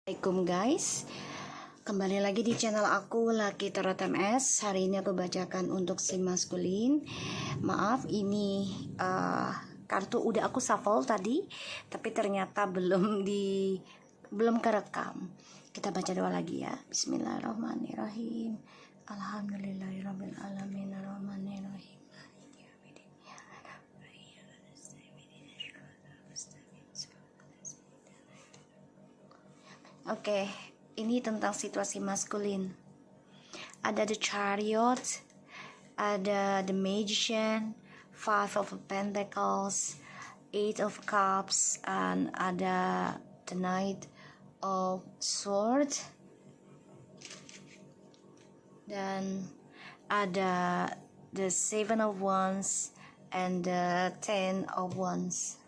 Assalamualaikum guys, kembali lagi di channel aku Lucky Tarot MS. Hari ini aku bacakan untuk si maskulin. Maaf, ini kartu udah aku shuffle tadi, tapi ternyata belum kerekam. Kita baca doa lagi ya. Bismillahirrahmanirrahim. Alhamdulillahirabbil alamin arrahmanirrahim. Oke, ini tentang situasi maskulin. Ada the Chariot, ada the Magician, Five of Pentacles, Eight of Cups, and ada the Knight of Swords, dan ada the Seven of Wands and the Ten of Wands.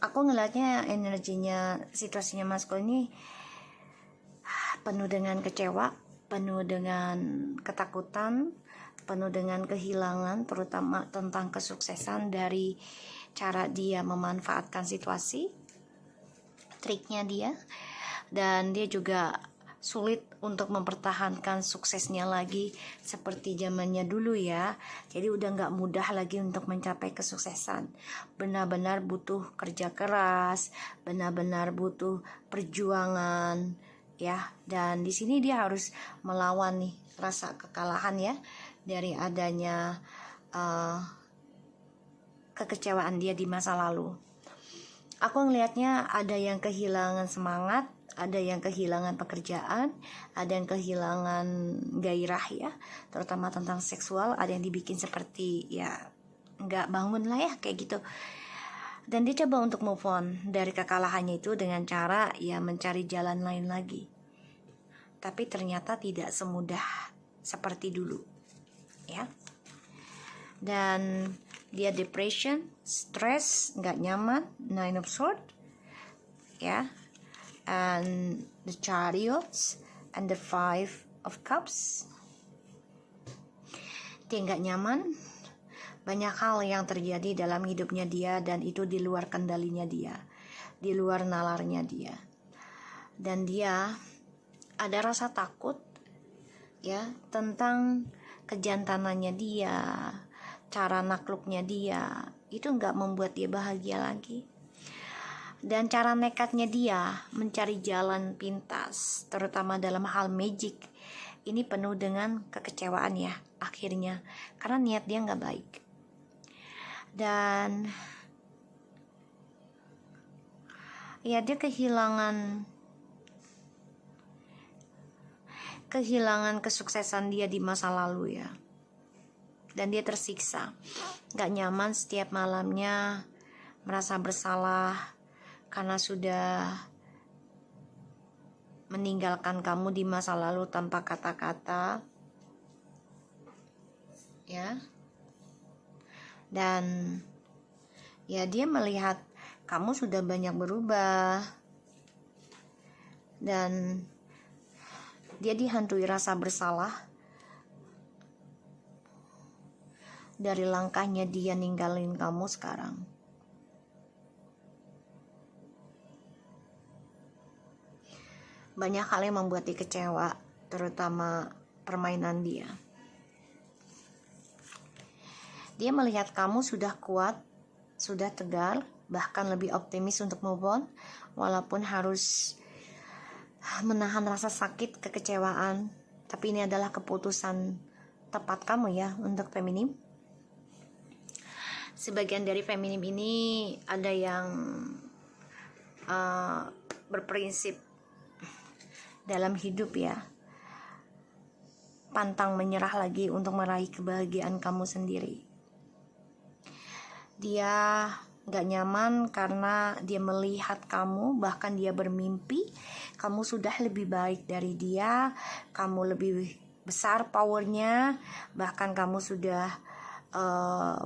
Aku ngeliatnya energinya, situasinya maskulin ini penuh dengan kecewa, penuh dengan ketakutan, penuh dengan kehilangan, terutama tentang kesuksesan dari cara dia memanfaatkan situasi, triknya dia, dan dia juga sulit untuk mempertahankan suksesnya lagi seperti zamannya dulu ya. Jadi udah nggak mudah lagi untuk mencapai kesuksesan. Benar-benar butuh kerja keras, benar-benar butuh perjuangan ya. Dan di sini dia harus melawan nih rasa kekalahan ya, dari adanya kekecewaan dia di masa lalu. Aku ngelihatnya ada yang kehilangan semangat, ada yang kehilangan pekerjaan, ada yang kehilangan gairah ya, terutama tentang seksual. Ada yang dibikin seperti ya nggak bangun lah ya, kayak gitu. Dan dia coba untuk move on dari kekalahannya itu dengan cara ya mencari jalan lain lagi. Tapi ternyata tidak semudah seperti dulu ya. Dan dia depression, stress, nggak nyaman, Nine of Swords ya, and the Chariots and the Five of Cups. Dia nggak nyaman, banyak hal yang terjadi dalam hidupnya dia, dan itu di luar kendalinya dia, di luar nalarnya dia. Dan dia ada rasa takut ya tentang kejantanannya dia, cara nakluknya dia, itu nggak membuat dia bahagia lagi. Dan cara nekatnya dia mencari jalan pintas, terutama dalam hal magic, ini penuh dengan kekecewaan ya akhirnya, karena niat dia nggak baik. Dan ya dia kehilangan kesuksesan dia di masa lalu ya. Dan dia tersiksa, gak nyaman setiap malamnya, merasa bersalah karena sudah meninggalkan kamu di masa lalu tanpa kata-kata ya. Dan ya dia melihat kamu sudah banyak berubah, dan dia dihantui rasa bersalah dari langkahnya dia ninggalin kamu sekarang. Banyak hal yang membuat dia kecewa, terutama permainan dia. Dia melihat kamu sudah kuat, sudah tegar, bahkan lebih optimis untuk move on, walaupun harus menahan rasa sakit, kekecewaan. Tapi ini adalah keputusan tepat kamu ya untuk feminim. Sebagian dari feminim ini ada yang berprinsip dalam hidup ya, pantang menyerah lagi untuk meraih kebahagiaan kamu sendiri. Dia gak nyaman karena dia melihat kamu, bahkan dia bermimpi kamu sudah lebih baik dari dia, kamu lebih besar powernya, bahkan kamu sudah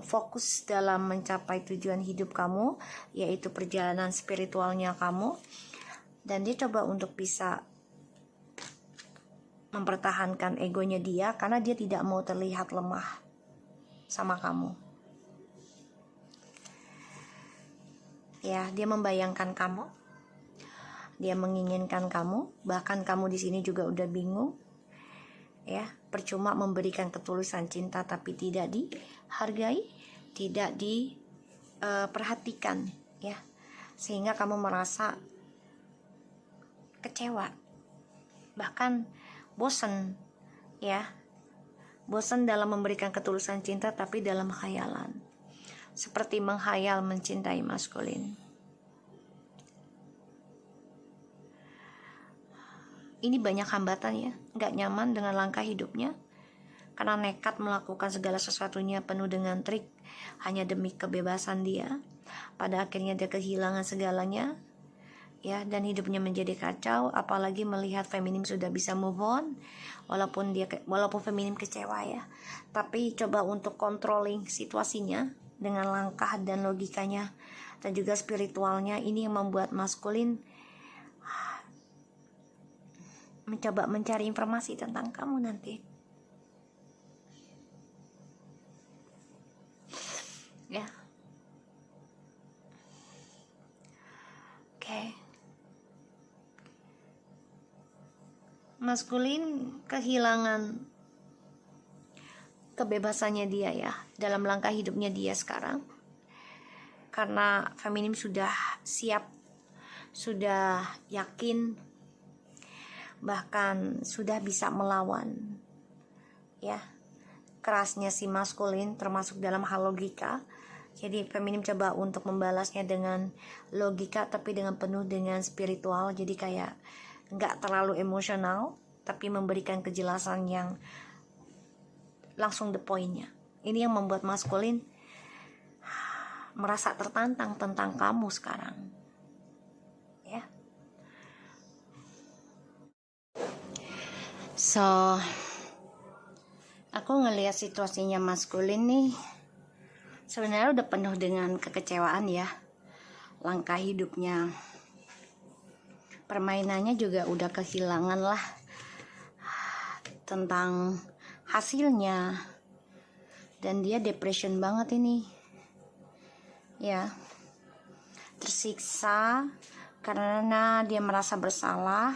fokus dalam mencapai tujuan hidup kamu, yaitu perjalanan spiritualnya kamu. Dan dia coba untuk bisa mempertahankan egonya dia, karena dia tidak mau terlihat lemah sama kamu ya. Dia membayangkan kamu Dia menginginkan kamu, bahkan kamu di sini juga udah bingung. Ya, percuma memberikan ketulusan cinta tapi tidak dihargai, tidak diperhatikan, ya. Sehingga kamu merasa kecewa, bahkan bosan, ya. Bosan dalam memberikan ketulusan cinta tapi dalam khayalan. Seperti menghayal mencintai maskulin. Ini banyak hambatan ya, gak nyaman dengan langkah hidupnya, karena nekat melakukan segala sesuatunya penuh dengan trik, hanya demi kebebasan dia. Pada akhirnya dia kehilangan segalanya, ya, dan hidupnya menjadi kacau. Apalagi melihat feminim sudah bisa move on, walaupun feminim kecewa ya, tapi coba untuk controlling situasinya dengan langkah dan logikanya dan juga spiritualnya. Ini yang membuat maskulin mencoba mencari informasi tentang kamu nanti, ya. Oke. Maskulin kehilangan kebebasannya dia ya, dalam langkah hidupnya dia sekarang, karena feminim sudah siap, sudah yakin, bahkan sudah bisa melawan, ya, kerasnya si maskulin, termasuk dalam hal logika. Jadi feminim coba untuk membalasnya dengan logika tapi dengan penuh dengan spiritual. Jadi kayak nggak terlalu emosional, tapi memberikan kejelasan yang langsung the point-nya. Ini yang membuat maskulin merasa tertantang tentang kamu sekarang, ya. So, aku ngelihat situasinya maskulin nih sebenarnya udah penuh dengan kekecewaan ya. Langkah hidupnya, permainannya juga udah kehilangan lah tentang hasilnya, dan dia depression banget ini, ya. Tersiksa karena dia merasa bersalah,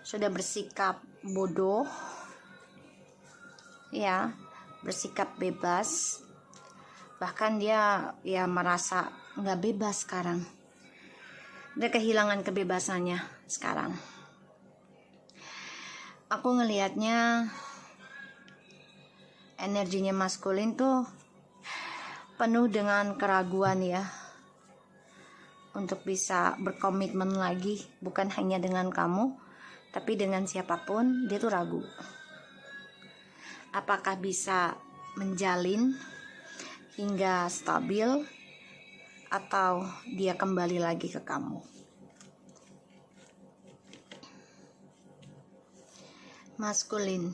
sudah bersikap bodoh, ya, bersikap bebas, bahkan dia ya merasa nggak bebas sekarang. Dia kehilangan kebebasannya sekarang. Aku ngelihatnya energinya maskulin tuh penuh dengan keraguan ya, untuk bisa berkomitmen lagi, bukan hanya dengan kamu tapi dengan siapapun. Dia tuh ragu apakah bisa menjalin hingga stabil atau dia kembali lagi ke kamu. Maskulin,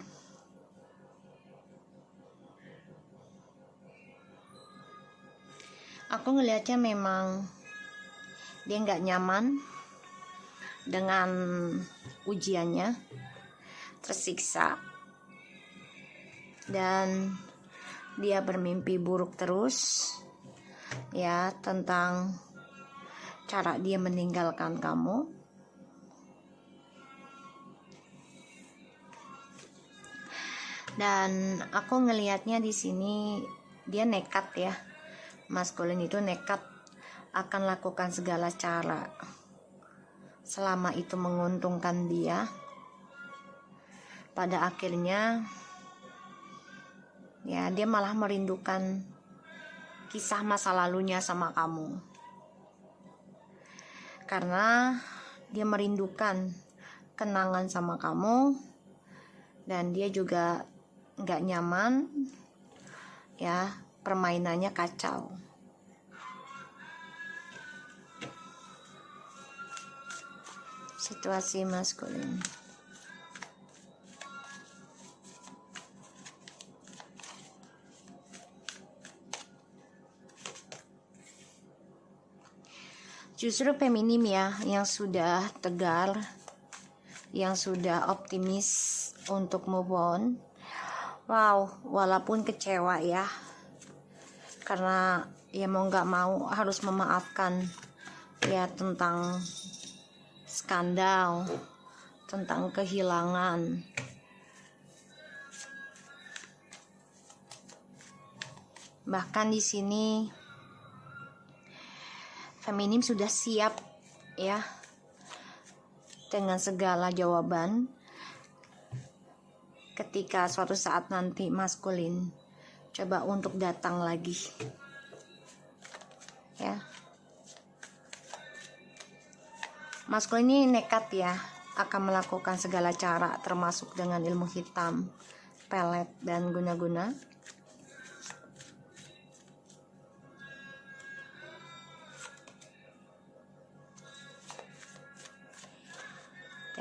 aku ngelihatnya memang dia nggak nyaman dengan ujiannya, tersiksa, dan dia bermimpi buruk terus ya tentang cara dia meninggalkan kamu. Dan aku ngelihatnya di sini dia nekat ya, maskulin itu nekat akan lakukan segala cara selama itu menguntungkan dia. Pada akhirnya ya dia malah merindukan kisah masa lalunya sama kamu, karena dia merindukan kenangan sama kamu, dan dia juga nggak nyaman ya, permainannya kacau. Situasi maskulin, justru feminim ya yang sudah tegar, yang sudah optimis untuk move on. Wow, walaupun kecewa ya, karena ya mau nggak mau harus memaafkan ya tentang skandal, tentang kehilangan. Bahkan di sini feminim sudah siap ya dengan segala jawaban ketika suatu saat nanti maskulin coba untuk datang lagi ya. Maskulin ini nekat ya, akan melakukan segala cara termasuk dengan ilmu hitam, pelet, dan guna-guna.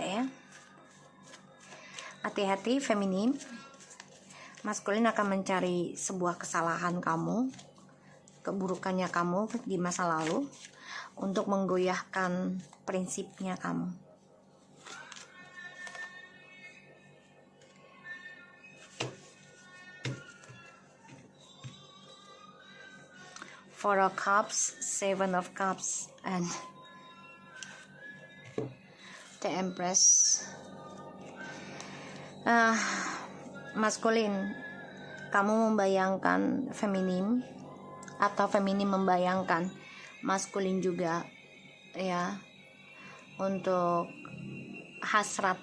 Ya. Hati-hati feminim, maskulin akan mencari sebuah kesalahan kamu, keburukannya kamu di masa lalu untuk menggoyahkan prinsipnya kamu. Four of Cups, Seven of Cups, and the Empress. Maskulin, kamu membayangkan feminim atau feminim membayangkan maskulin juga ya, untuk hasrat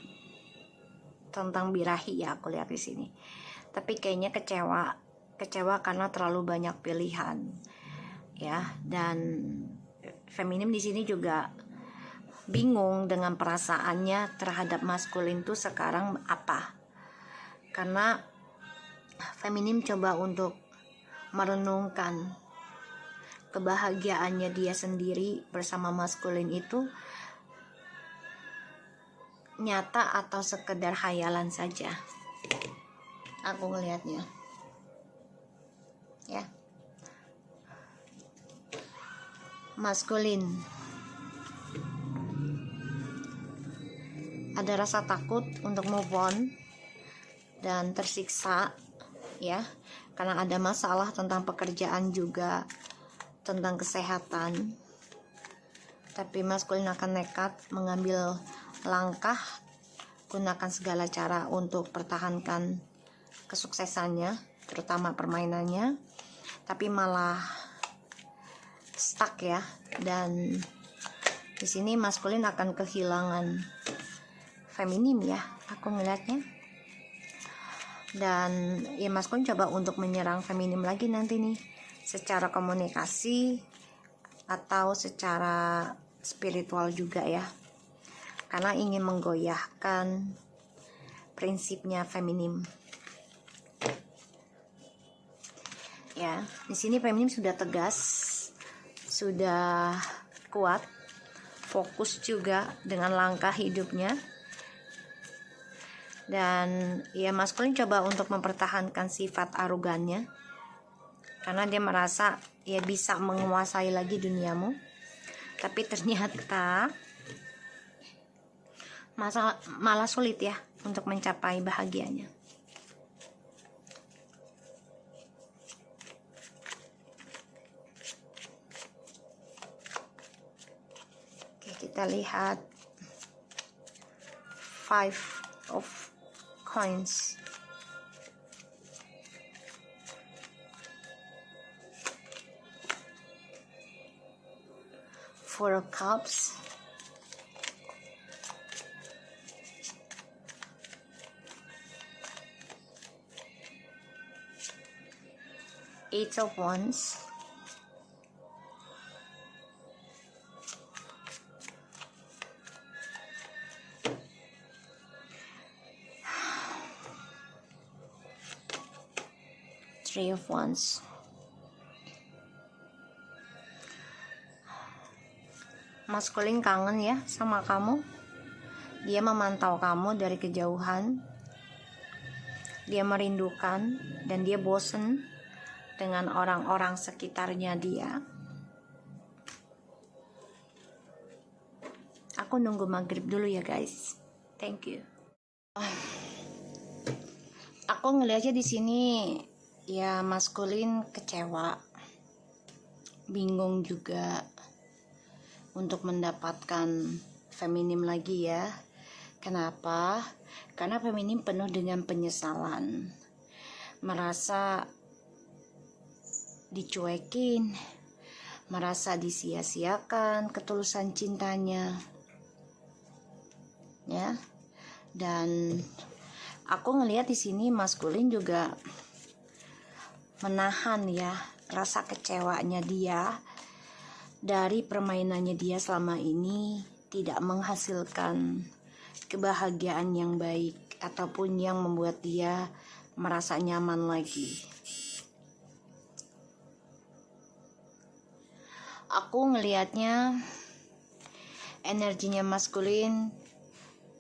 tentang birahi ya, aku lihat di sini. Tapi kayaknya kecewa karena terlalu banyak pilihan ya, dan feminim di sini juga bingung dengan perasaannya terhadap maskulin itu sekarang apa, karena feminim coba untuk merenungkan kebahagiaannya dia sendiri bersama maskulin itu nyata atau sekedar hayalan saja. Aku ngelihatnya ya. Maskulin ada rasa takut untuk move on dan tersiksa ya, karena ada masalah tentang pekerjaan juga, tentang kesehatan. Tapi maskulin akan nekat mengambil langkah, gunakan segala cara untuk pertahankan kesuksesannya, terutama permainannya, tapi malah stuck ya. Dan di sini maskulin akan kehilangan feminim ya, aku ngeliatnya. Dan ya maskulin coba untuk menyerang feminim lagi nanti nih, secara komunikasi atau secara spiritual juga ya, karena ingin menggoyahkan prinsipnya feminim ya. Di sini feminim sudah tegas, sudah kuat, fokus juga dengan langkah hidupnya. Dan ya maskulin coba untuk mempertahankan sifat arogannya, karena dia merasa ya bisa menguasai lagi duniamu. Tapi ternyata malah sulit ya untuk mencapai bahagianya. Oke, kita lihat Five of Coins. Four of Cups. Eight of Wands. Three of Wands. Maskulin kangen ya sama kamu. Dia memantau kamu dari kejauhan. Dia merindukan dan dia bosen dengan orang-orang sekitarnya dia. Aku nunggu maghrib dulu ya guys. Thank you. Aku ngelihatnya di sini ya, maskulin kecewa, bingung juga untuk mendapatkan feminim lagi ya. Kenapa? Karena feminim penuh dengan penyesalan, merasa dicuekin, merasa disia-siakan ketulusan cintanya, ya. Dan aku ngelihat di sini maskulin juga menahan ya rasa kecewanya dia dari permainannya dia selama ini tidak menghasilkan kebahagiaan yang baik ataupun yang membuat dia merasa nyaman lagi. Aku ngelihatnya energinya maskulin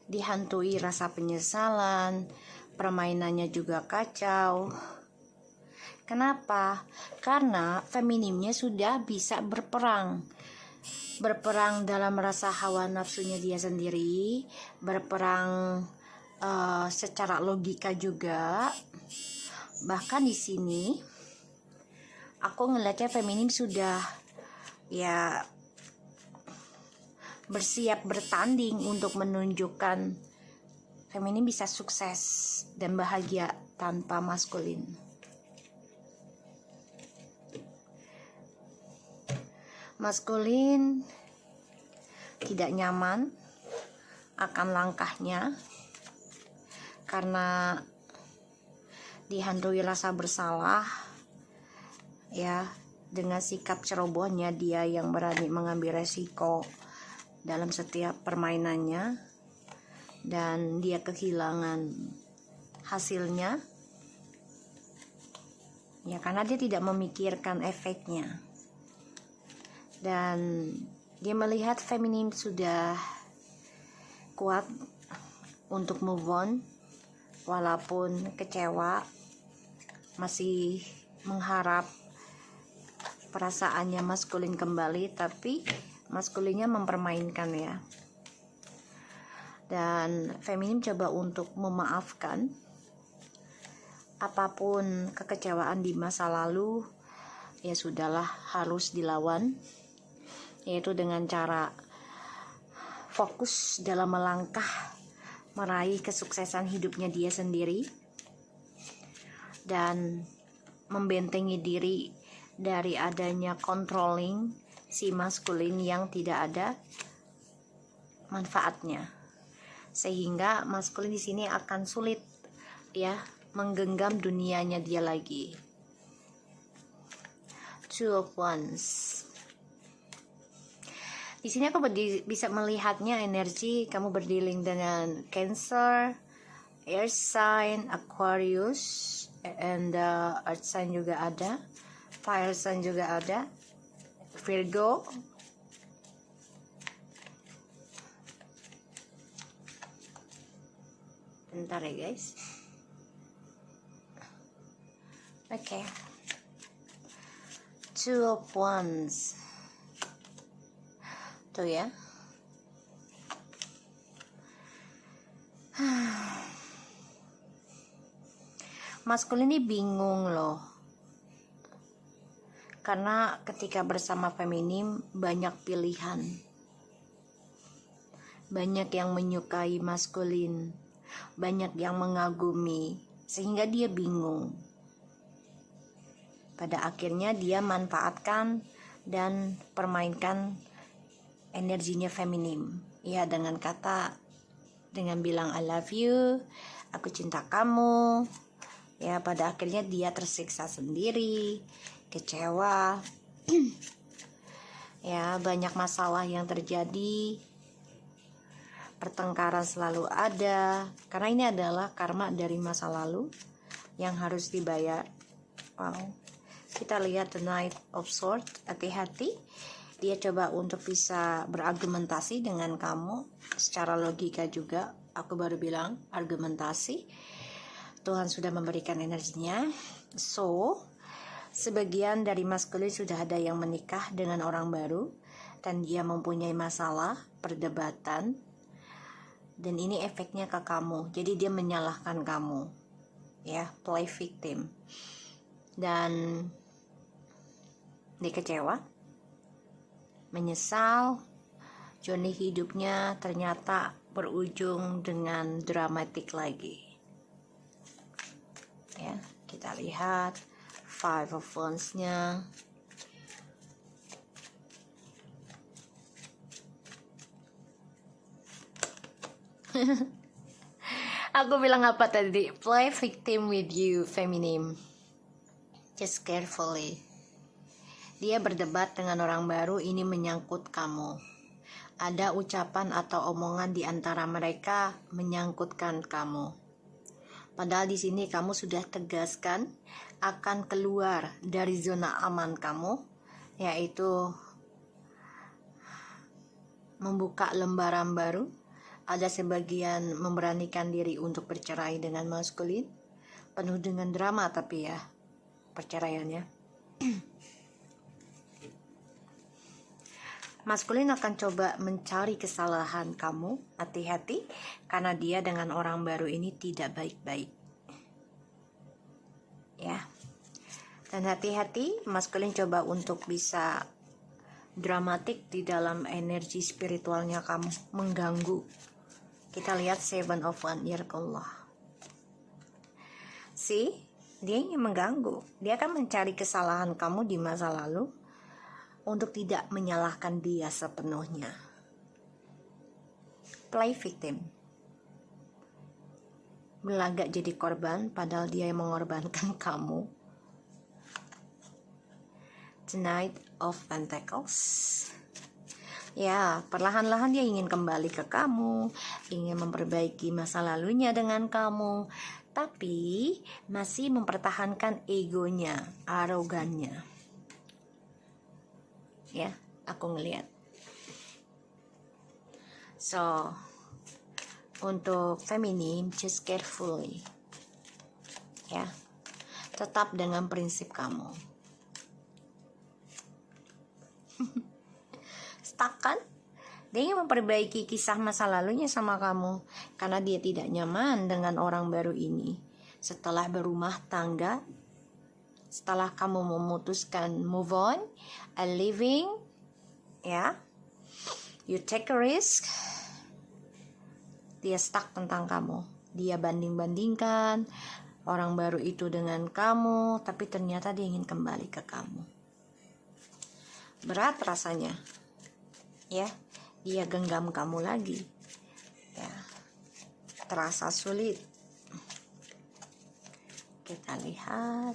dihantui rasa penyesalan, permainannya juga kacau. Kenapa? Karena feminimnya sudah bisa berperang dalam rasa hawa nafsunya dia sendiri, berperang secara logika juga. Bahkan di sini aku ngelihatnya feminim sudah ya bersiap bertanding untuk menunjukkan feminim bisa sukses dan bahagia tanpa maskulin. Maskulin tidak nyaman akan langkahnya karena dihantui rasa bersalah ya, dengan sikap cerobohnya dia yang berani mengambil resiko dalam setiap permainannya, dan dia kehilangan hasilnya ya karena dia tidak memikirkan efeknya. Dan dia melihat feminim sudah kuat untuk move on, walaupun kecewa, masih mengharap perasaannya maskulin kembali, tapi maskulinnya mempermainkan ya. Dan feminim coba untuk memaafkan apapun kekecewaan di masa lalu, ya sudahlah, harus dilawan, yaitu dengan cara fokus dalam melangkah meraih kesuksesan hidupnya dia sendiri dan membentengi diri dari adanya controlling si maskulin yang tidak ada manfaatnya, sehingga maskulin di sini akan sulit ya menggenggam dunianya dia lagi. Two of Wands. Di sini aku bisa melihatnya energi kamu berdealing dengan Cancer, Air sign, Aquarius, and Earth sign juga ada, Fire sign juga ada, Virgo. Bentar ya guys. Oke. Two of Wands. Tuh ya. Maskulin ini bingung loh. Karena ketika bersama feminim banyak pilihan. Banyak yang menyukai maskulin, banyak yang mengagumi, sehingga dia bingung. Pada akhirnya dia manfaatkan dan permainkan energinya feminim. Ya, dengan bilang I love you, aku cinta kamu. Ya, pada akhirnya dia tersiksa sendiri, kecewa. Ya, banyak masalah yang terjadi. Pertengkaran selalu ada, karena ini adalah karma dari masa lalu yang harus dibayar. Wow. Kita lihat the Knight of Swords, hati-hati. Dia coba untuk bisa berargumentasi dengan kamu secara logika juga. Aku baru bilang argumentasi. Tuhan sudah memberikan energinya. So, sebagian dari maskulin sudah ada yang menikah dengan orang baru dan dia mempunyai masalah perdebatan. Dan ini efeknya ke kamu. Jadi dia menyalahkan kamu. Ya, play victim. Dan dia kecewa, menyesal, journey hidupnya ternyata berujung dengan dramatik lagi. Ya, kita lihat Five of Wands-nya. Aku bilang apa tadi? Play victim with you, feminine. Just carefully. Dia berdebat dengan orang baru, ini menyangkut kamu. Ada ucapan atau omongan di antara mereka menyangkutkan kamu. Padahal di sini kamu sudah tegaskan akan keluar dari zona aman kamu, yaitu membuka lembaran baru. Ada sebagian memberanikan diri untuk bercerai dengan maskulin, penuh dengan drama tapi ya perceraiannya. Maskulin akan coba mencari kesalahan kamu, hati-hati karena dia dengan orang baru ini tidak baik-baik. Ya. Dan hati-hati, maskulin coba untuk bisa dramatik di dalam energi spiritualnya kamu, mengganggu. Kita lihat Seven of Wands, ya Allah. Dia ingin mengganggu. Dia akan mencari kesalahan kamu di masa lalu untuk tidak menyalahkan dia sepenuhnya. Play victim. Berlagak jadi korban padahal dia yang mengorbankan kamu. The Knight of Pentacles. Ya, perlahan-lahan dia ingin kembali ke kamu, ingin memperbaiki masa lalunya dengan kamu, tapi masih mempertahankan egonya, arogannya. Ya, aku ngelihat. So, untuk feminim, just carefully. Ya, tetap dengan prinsip kamu. Stuck kan? Dia ingin memperbaiki kisah masa lalunya sama kamu karena dia tidak nyaman dengan orang baru ini. Setelah berumah tangga, setelah kamu memutuskan move on and living, ya, you take a risk, dia stuck tentang kamu. Dia banding-bandingkan orang baru itu dengan kamu, tapi ternyata dia ingin kembali ke kamu. Berat rasanya. Ya, dia genggam kamu lagi. Ya, terasa sulit. Kita lihat.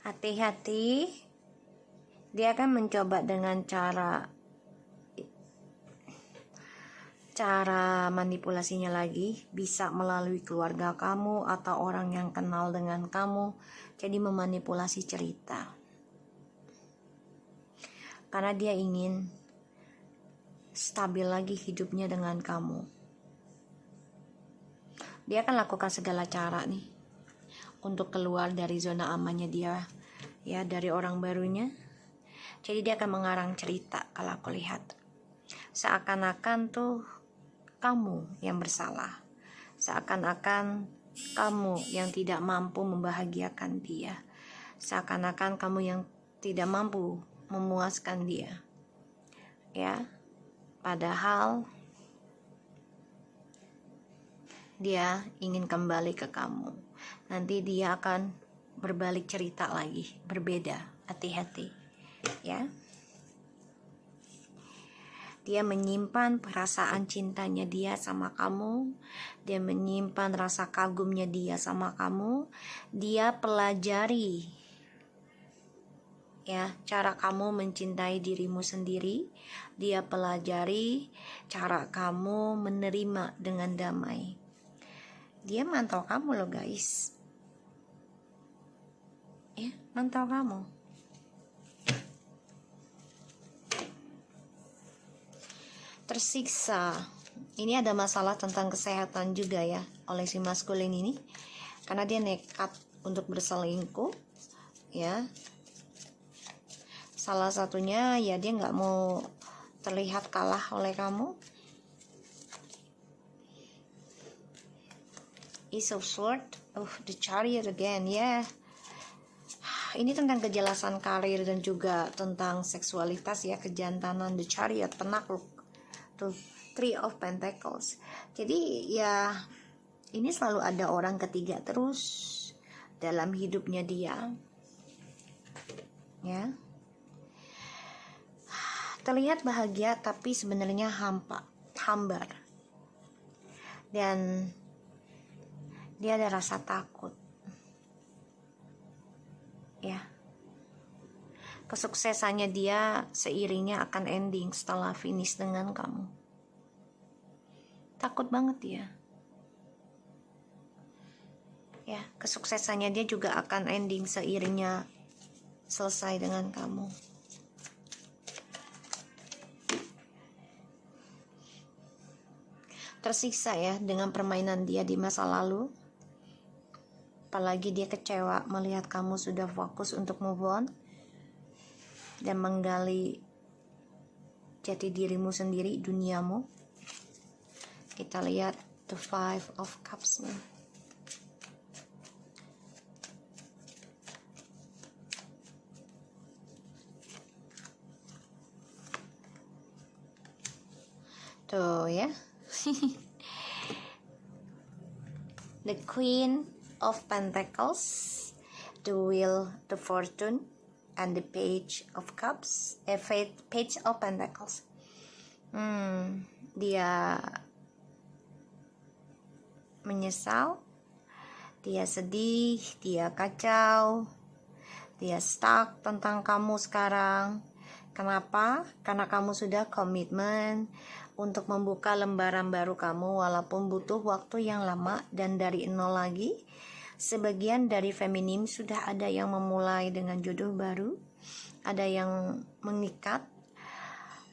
Hati-hati. Dia akan mencoba dengan cara manipulasinya lagi, bisa melalui keluarga kamu atau orang yang kenal dengan kamu, jadi memanipulasi cerita karena dia ingin stabil lagi hidupnya dengan kamu. Dia akan lakukan segala cara nih untuk keluar dari zona amannya dia, ya, dari orang barunya. Jadi dia akan mengarang cerita. Kalau aku lihat seakan-akan tuh kamu yang bersalah, seakan-akan kamu yang tidak mampu membahagiakan dia, seakan-akan kamu yang tidak mampu memuaskan dia, ya, padahal dia ingin kembali ke kamu. Nanti dia akan berbalik cerita lagi, berbeda. Hati-hati, ya. Dia menyimpan perasaan cintanya dia sama kamu. Dia menyimpan rasa kagumnya dia sama kamu. Dia pelajari, ya, cara kamu mencintai dirimu sendiri. Dia pelajari cara kamu menerima dengan damai. Dia mantau kamu loh guys. Ya, mantau kamu. Tersiksa. Ini ada masalah tentang kesehatan juga ya oleh si maskulin ini, karena dia nekat untuk berselingkuh, ya. Salah satunya ya dia nggak mau terlihat kalah oleh kamu. Ace of Swords, the Chariot again, ya. Ini tentang kejelasan karir dan juga tentang seksualitas ya, kejantanan, the Chariot, penakluk. Tuh, Three of Pentacles. Jadi ya, ini selalu ada orang ketiga terus dalam hidupnya dia. Ya. Terlihat bahagia tapi sebenarnya hambar. Dan dia ada rasa takut. Ya. Kesuksesannya dia seiringnya akan ending setelah finish dengan kamu. Takut banget dia. Ya, kesuksesannya dia juga akan ending seiringnya selesai dengan kamu. Tersiksa ya dengan permainan dia di masa lalu. Apalagi dia kecewa melihat kamu sudah fokus untuk move on dan menggali jati dirimu sendiri, duniamu. Kita lihat the Five of Cups-nya. Tuh ya. The Queen of Pentacles, the Wheel, the Fortune, and the Page of Cups, Page of Pentacles. Dia menyesal, dia sedih, dia kacau, dia stuck tentang kamu sekarang. Kenapa? Karena kamu sudah komitmen untuk membuka lembaran baru kamu walaupun butuh waktu yang lama dan dari nol lagi. Sebagian dari feminim sudah ada yang memulai dengan jodoh baru, ada yang mengikat.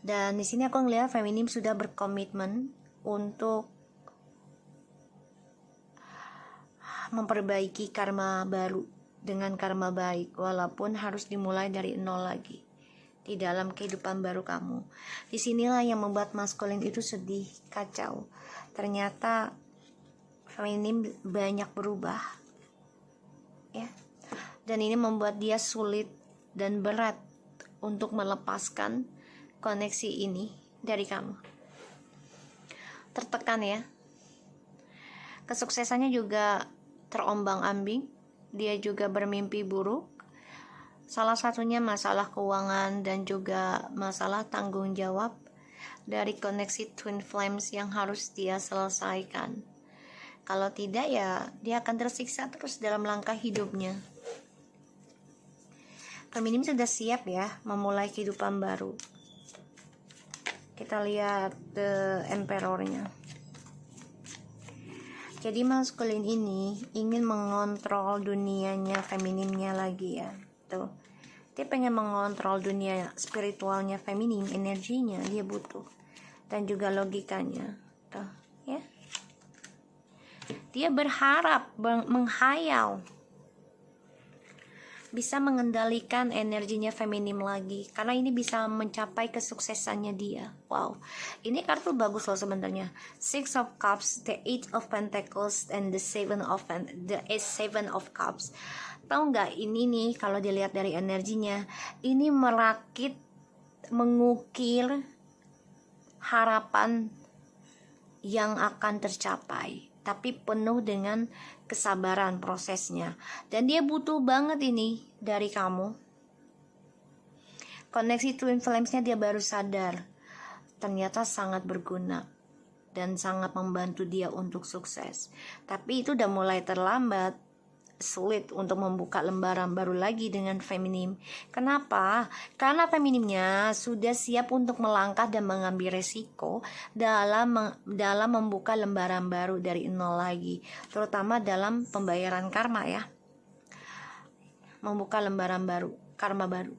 Dan di sini aku ngelihat feminim sudah berkomitmen untuk memperbaiki karma baru dengan karma baik walaupun harus dimulai dari nol lagi di dalam kehidupan baru kamu. Disinilah yang membuat maskulin itu sedih, kacau. Ternyata feminim banyak berubah. Ya. Dan ini membuat dia sulit dan berat untuk melepaskan koneksi ini dari kamu. Tertekan ya. Kesuksesannya juga terombang-ambing. Dia juga bermimpi buruk. Salah satunya masalah keuangan dan juga masalah tanggung jawab dari koneksi twin flames yang harus dia selesaikan. Kalau tidak ya dia akan tersiksa terus dalam langkah hidupnya. Feminim sudah siap ya memulai kehidupan baru. Kita lihat the Emperor-nya. Jadi maskulin ini ingin mengontrol dunianya femininnya lagi ya. Tuh. Dia pengen mengontrol dunia spiritualnya feminim, energinya dia butuh. Dan juga logikanya. Tuh, ya. Dia berharap, menghayal bisa mengendalikan energinya feminim lagi karena ini bisa mencapai kesuksesannya dia. Wow, ini kartu bagus loh sebenarnya. Six of Cups, the Eight of Pentacles, and the Seven of Cups. Tahu nggak ini nih kalau dilihat dari energinya, ini merakit, mengukir harapan yang akan tercapai, tapi penuh dengan kesabaran prosesnya. Dan dia butuh banget ini dari kamu. Koneksi twin flames-nya dia baru sadar ternyata sangat berguna dan sangat membantu dia untuk sukses. Tapi itu udah mulai terlambat, sulit untuk membuka lembaran baru lagi dengan feminim. Kenapa? Karena feminimnya sudah siap untuk melangkah dan mengambil resiko dalam membuka lembaran baru dari nol lagi, terutama dalam pembayaran karma ya. Membuka lembaran baru, karma baru.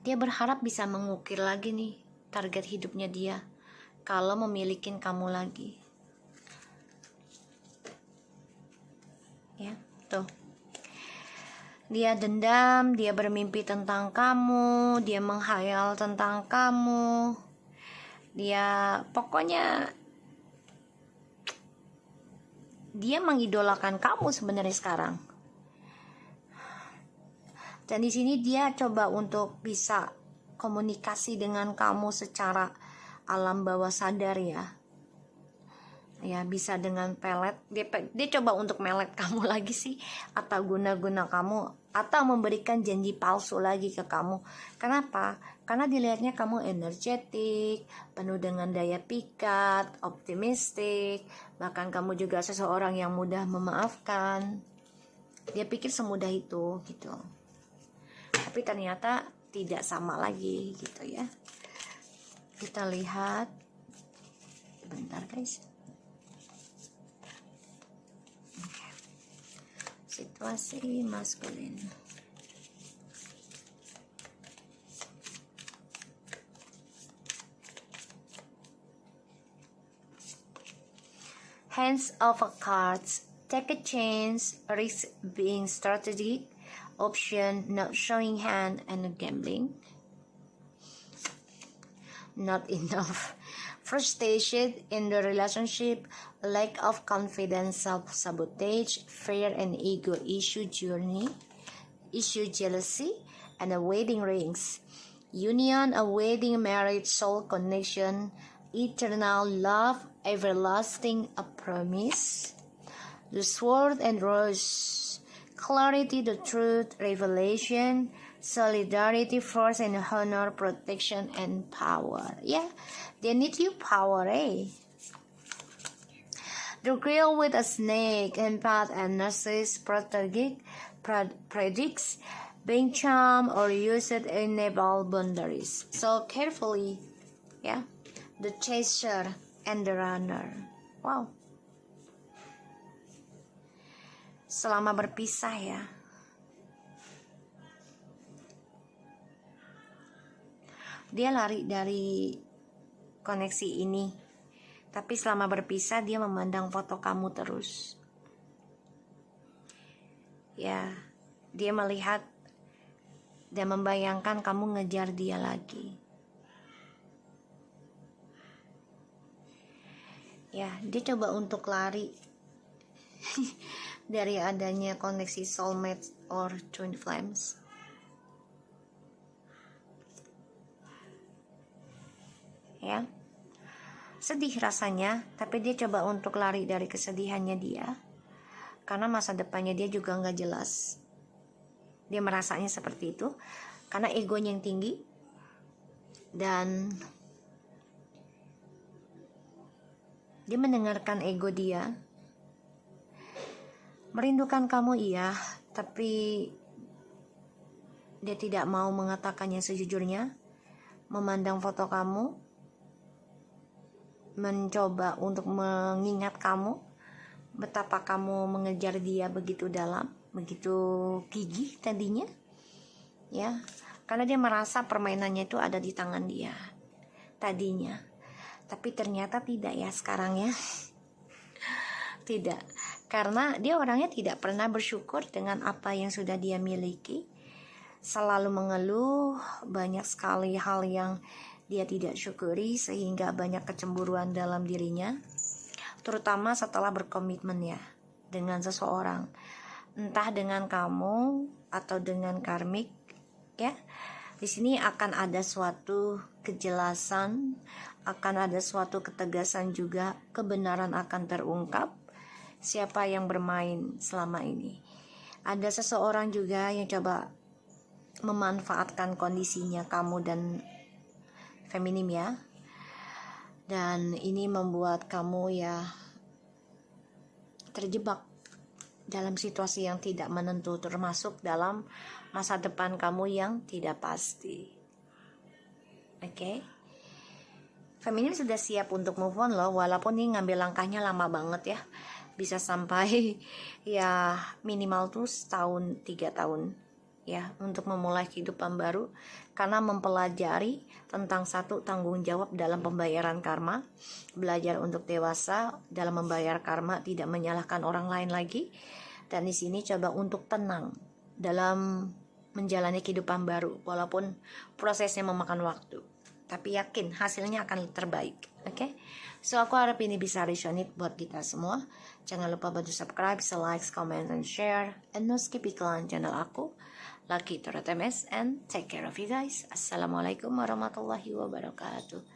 Dia berharap bisa mengukir lagi nih target hidupnya dia kalau memiliki kamu lagi. Ya, tuh. Dia dendam, dia bermimpi tentang kamu, dia menghayal tentang kamu. Dia pokoknya dia mengidolakan kamu sebenarnya sekarang. Dan di sini dia coba untuk bisa komunikasi dengan kamu secara alam bawah sadar ya. Ya, bisa dengan pelet. Dia coba untuk melet kamu lagi sih, atau guna-guna kamu, atau memberikan janji palsu lagi ke kamu. Kenapa? Karena dilihatnya kamu energetik, penuh dengan daya pikat, optimistik, bahkan kamu juga seseorang yang mudah memaafkan. Dia pikir semudah itu gitu. Tapi ternyata tidak sama lagi gitu ya. Kita lihat bentar guys. Situasi maskulin. Hands of cards. Take a chance, risk being strategic, option not showing hand, and gambling. Not enough. Frustration in the relationship, lack of confidence, self-sabotage, fear and ego issue journey, issue jealousy, and a wedding rings. Union, a wedding, marriage, soul connection, eternal love, everlasting, a promise. The sword and rose, clarity, the truth, revelation, solidarity, force and honor, protection and power. Yeah, they need you power, eh? The grill with a snake, empath and narcissist, predicts being charmed or used to enable boundaries. So carefully, yeah. The chaser and the runner. Wow. Selama berpisah ya. Dia lari dari koneksi ini. Tapi selama berpisah dia memandang foto kamu terus. Ya, dia melihat dan membayangkan kamu ngejar dia lagi. Ya, dia coba untuk lari dari adanya koneksi soulmate or twin flames. Ya, sedih rasanya, tapi dia coba untuk lari dari kesedihannya dia, karena masa depannya dia juga nggak jelas. Dia merasanya seperti itu, karena egonya yang tinggi, dan dia mendengarkan ego dia. Merindukan kamu iya, tapi dia tidak mau mengatakannya sejujurnya. Memandang foto kamu, mencoba untuk mengingat kamu, betapa kamu mengejar dia begitu dalam, begitu gigih tadinya, ya, karena dia merasa permainannya itu ada di tangan dia tadinya, tapi ternyata tidak ya sekarang ya. Tidak, karena dia orangnya tidak pernah bersyukur dengan apa yang sudah dia miliki. Selalu mengeluh, banyak sekali hal yang dia tidak syukuri, sehingga banyak kecemburuan dalam dirinya, terutama setelah berkomitmen ya dengan seseorang, entah dengan kamu atau dengan karmik ya. Di sini akan ada suatu kejelasan, akan ada suatu ketegasan juga, kebenaran akan terungkap. Siapa yang bermain selama ini? Ada seseorang juga yang coba memanfaatkan kondisinya kamu dan feminim ya. Dan ini membuat kamu ya terjebak dalam situasi yang tidak menentu, termasuk dalam masa depan kamu yang tidak pasti. Oke. Feminim sudah siap untuk move on loh, walaupun ini ngambil langkahnya lama banget ya. Bisa sampai ya minimal tuh setahun 3 tahun ya untuk memulai kehidupan baru, karena mempelajari tentang satu tanggung jawab dalam pembayaran karma, belajar untuk dewasa dalam membayar karma, tidak menyalahkan orang lain lagi, dan di sini coba untuk tenang dalam menjalani kehidupan baru walaupun prosesnya memakan waktu. tapi yakin hasilnya akan terbaik. Oke? So aku harap ini bisa resonate buat kita semua. Jangan lupa bantu subscribe, like, comment, and share. And no skip iklan channel aku, Lucky Tarot MS, and take care of you guys. Assalamualaikum warahmatullahi wabarakatuh.